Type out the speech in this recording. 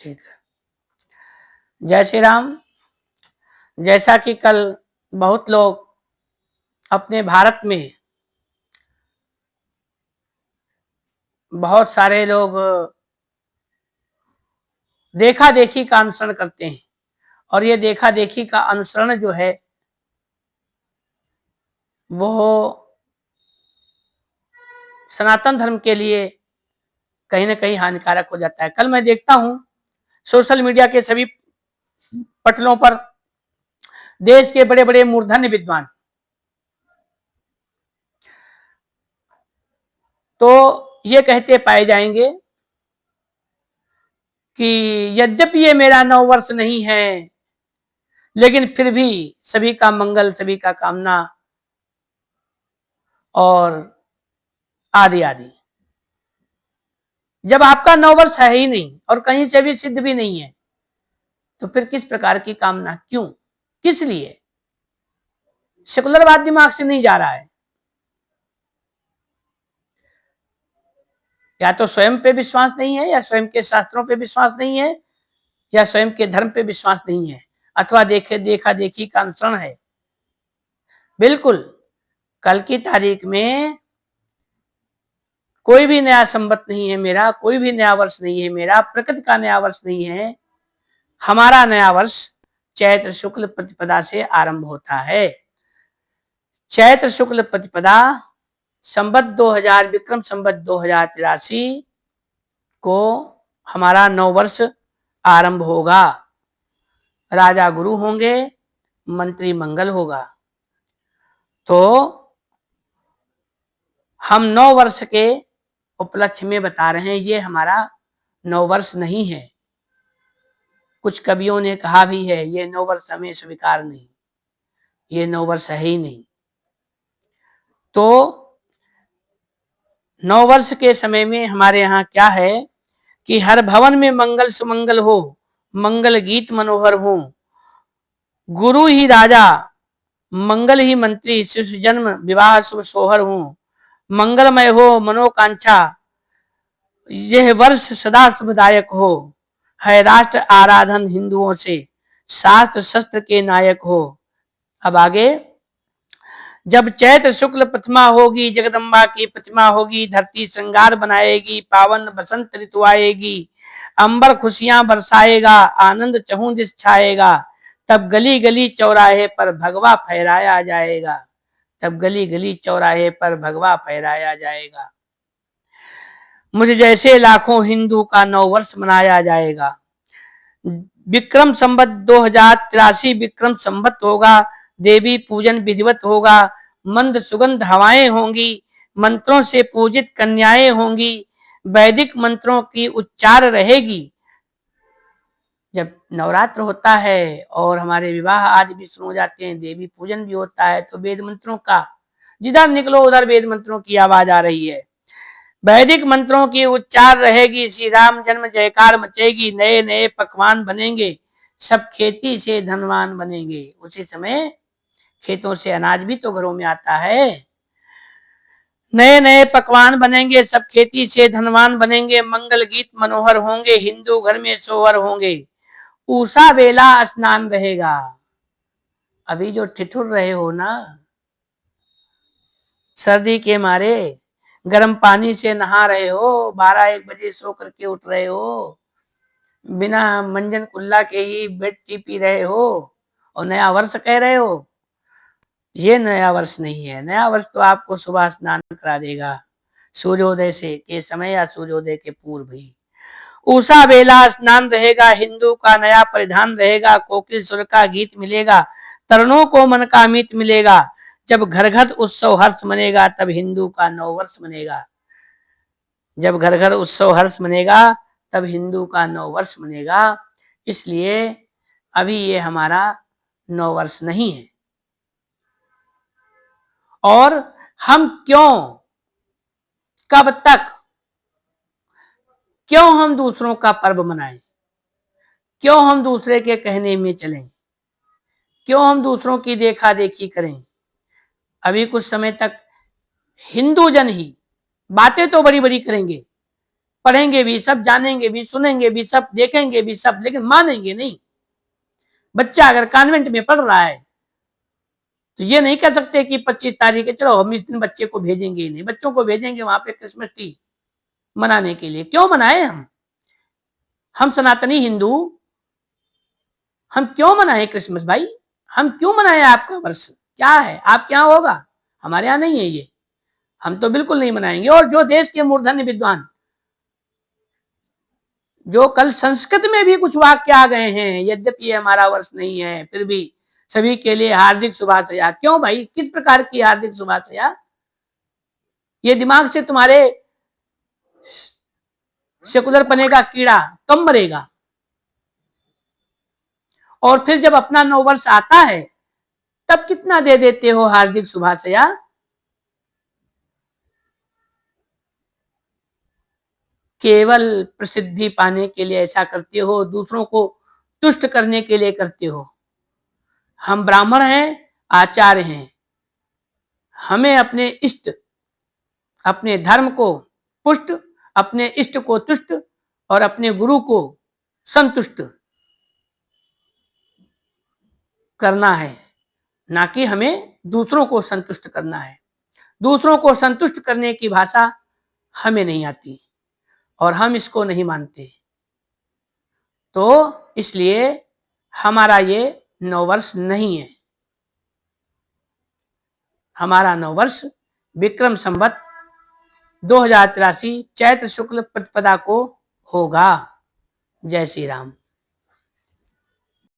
ठीक है। जय श्री राम। जैसा कि कल बहुत लोग अपने भारत में बहुत सारे लोग देखा देखी का अनुसरण करते हैं और ये देखा देखी का अनुसरण जो है वो सनातन धर्म के लिए कहीं ना कहीं हानिकारक हो जाता है। कल मैं देखता हूं सोशल मीडिया के सभी पटलों पर देश के बड़े बड़े मूर्धन्य विद्वान तो ये कहते पाए जाएंगे कि यद्यपि ये मेरा 9 वर्ष नहीं है लेकिन फिर भी सभी का मंगल, सभी का कामना और आदि आदि। जब आपका 9 वर्ष है ही नहीं और कहीं से भी सिद्ध भी नहीं है तो फिर किस प्रकार की कामना, क्यों, किस लिए? सेकुलरवाद दिमाग से नहीं जा रहा है। या तो स्वयं पे विश्वास नहीं है, या स्वयं के शास्त्रों पे विश्वास नहीं है, या स्वयं के धर्म पे विश्वास नहीं है, अथवा देखा देखी का अनुसरण है। बिल्कुल कल की तारीख में कोई भी नया संवत नहीं है मेरा, कोई भी नया वर्ष नहीं है मेरा, प्रकृति का नया वर्ष नहीं है। हमारा नया वर्ष चैत्र शुक्ल प्रतिपदा से आरंभ होता है। चैत्र शुक्ल प्रतिपदा संवत 2000 विक्रम संवत 2083 को हमारा 9 वर्ष आरंभ होगा। राजा गुरु होंगे, मंत्री मंगल होगा। तो हम 9 वर्ष के उपलक्ष्य में बता रहे हैं ये हमारा 9 वर्ष नहीं है। कुछ कवियों ने कहा भी है ये 9 वर्ष हमें स्वीकार नहीं, ये 9 वर्ष है ही नहीं। तो 9 वर्ष के समय में हमारे यहाँ क्या है कि हर भवन में मंगल सुमंगल हो, मंगल गीत मनोहर हो, गुरु ही राजा मंगल ही मंत्री, शिशु जन्म विवाह शुभ सोहर हो, मंगलमय हो मनोकांक्षा, यह वर्ष सदा शुभदायक हो, है राष्ट्र आराधन हिंदुओं से, शास्त्र शस्त्र के नायक हो। अब आगे, जब चैत्र शुक्ल प्रतिमा होगी, जगदम्बा की प्रतिमा होगी, धरती श्रृंगार बनाएगी, पावन बसंत ऋतु आएगी, अंबर खुशियां बरसाएगा, आनंद चहुं दिस छाएगा, तब गली गली चौराहे पर भगवा फहराया जाएगा, तब गली गली चौराहे पर भगवा फहराया जाएगा। मुझे जैसे लाखों हिंदू का 9 वर्ष मनाया जाएगा। विक्रम संवत 2083 विक्रम संवत होगा, देवी पूजन विधिवत होगा, मंद सुगंध हवाएं होंगी, मंत्रों से पूजित कन्याएं होंगी, वैदिक मंत्रों की उच्चार रहेगी। जब नवरात्र होता है और हमारे विवाह आदि भी शुरू हो जाते हैं, देवी पूजन भी होता है, तो वेद मंत्रों का, जिधर निकलो उधर वेद मंत्रों की आवाज आ रही है, वैदिक मंत्रों की उच्चार रहेगी, श्री राम जन्म जयकार मचेगी, नए नए पकवान बनेंगे, सब खेती से धनवान बनेंगे। उसी समय खेतों से अनाज भी तो घरों में आता है। नए नए पकवान बनेंगे, सब खेती से धनवान बनेंगे, मंगल गीत मनोहर होंगे, हिंदू घर में सोहर होंगे, उषा बेला स्नान रहेगा। अभी जो ठिठुर रहे हो ना सर्दी के मारे, गर्म पानी से नहा रहे हो, 12-1 बजे सो करके उठ रहे हो, बिना मंजन कुल्ला के ही बेड टी पी रहे हो और नया वर्ष कह रहे हो, ये नया वर्ष नहीं है। नया वर्ष तो आपको सुबह स्नान करा देगा सूर्योदय से के समय या सूर्योदय के पूर्व ही। उषा बेला स्नान रहेगा, हिंदू का नया परिधान रहेगा, कोकिल सुर का गीत मिलेगा, तरुणों को मन का अमित मिलेगा, जब घर घर उत्सव हर्ष मनेगा तब हिंदू का 9 वर्ष मनेगा। जब घर घर उत्सव हर्ष मनेगा तब हिंदू का 9 वर्ष मनेगा। इसलिए अभी ये हमारा 9 वर्ष नहीं है। और हम कब तक क्यों हम दूसरों का पर्व मनाएं, क्यों हम दूसरे के कहने में चलें, क्यों हम दूसरों की देखा देखी करें। अभी कुछ समय तक हिंदू जन ही बातें तो बड़ी बड़ी करेंगे पढ़ेंगे भी सब, जानेंगे भी, सुनेंगे भी सब, देखेंगे भी सब, लेकिन मानेंगे नहीं। बच्चा अगर कॉन्वेंट में पढ़ रहा है तो ये नहीं कह सकते कि 25 तारीख है चलो हम इस दिन बच्चे को भेजेंगे ही नहीं। बच्चों को भेजेंगे वहां पे क्रिसमस ट्री मनाने के लिए। क्यों मनाए हम सनातनी हिंदू, हम क्यों मनाए क्रिसमस भाई? हम क्यों मनाए आपका वर्ष? क्या है आपके यहाँ होगा, हमारे यहाँ नहीं है ये। हम तो बिल्कुल नहीं मनाएंगे। और जो देश के मूर्धन्य विद्वान जो कल संस्कृत में भी कुछ वाक्य आ गए हैं, यद्यपि ये हमारा वर्ष नहीं है फिर भी सभी के लिए हार्दिक शुभाशया। क्यों भाई, किस प्रकार की हार्दिक शुभाशया? ये दिमाग से तुम्हारे सेकुलर पने का कीड़ा कम मरेगा। और फिर जब अपना नववर्ष आता है तब कितना दे देते हो हार्दिक शुभाशया? केवल प्रसिद्धि पाने के लिए ऐसा करते हो, दूसरों को तुष्ट करने के लिए करते हो। हम ब्राह्मण हैं, आचार्य हैं, हमें अपने इष्ट, अपने धर्म को पुष्ट, अपने इष्ट को तुष्ट और अपने गुरु को संतुष्ट करना है, ना कि हमें दूसरों को संतुष्ट करना है। दूसरों को संतुष्ट करने की भाषा हमें नहीं आती और हम इसको नहीं मानते। तो इसलिए हमारा ये नववर्ष नहीं है। हमारा नववर्ष विक्रम संवत 2083 चैत्र शुक्ल प्रतिपदा को होगा। जय श्री राम।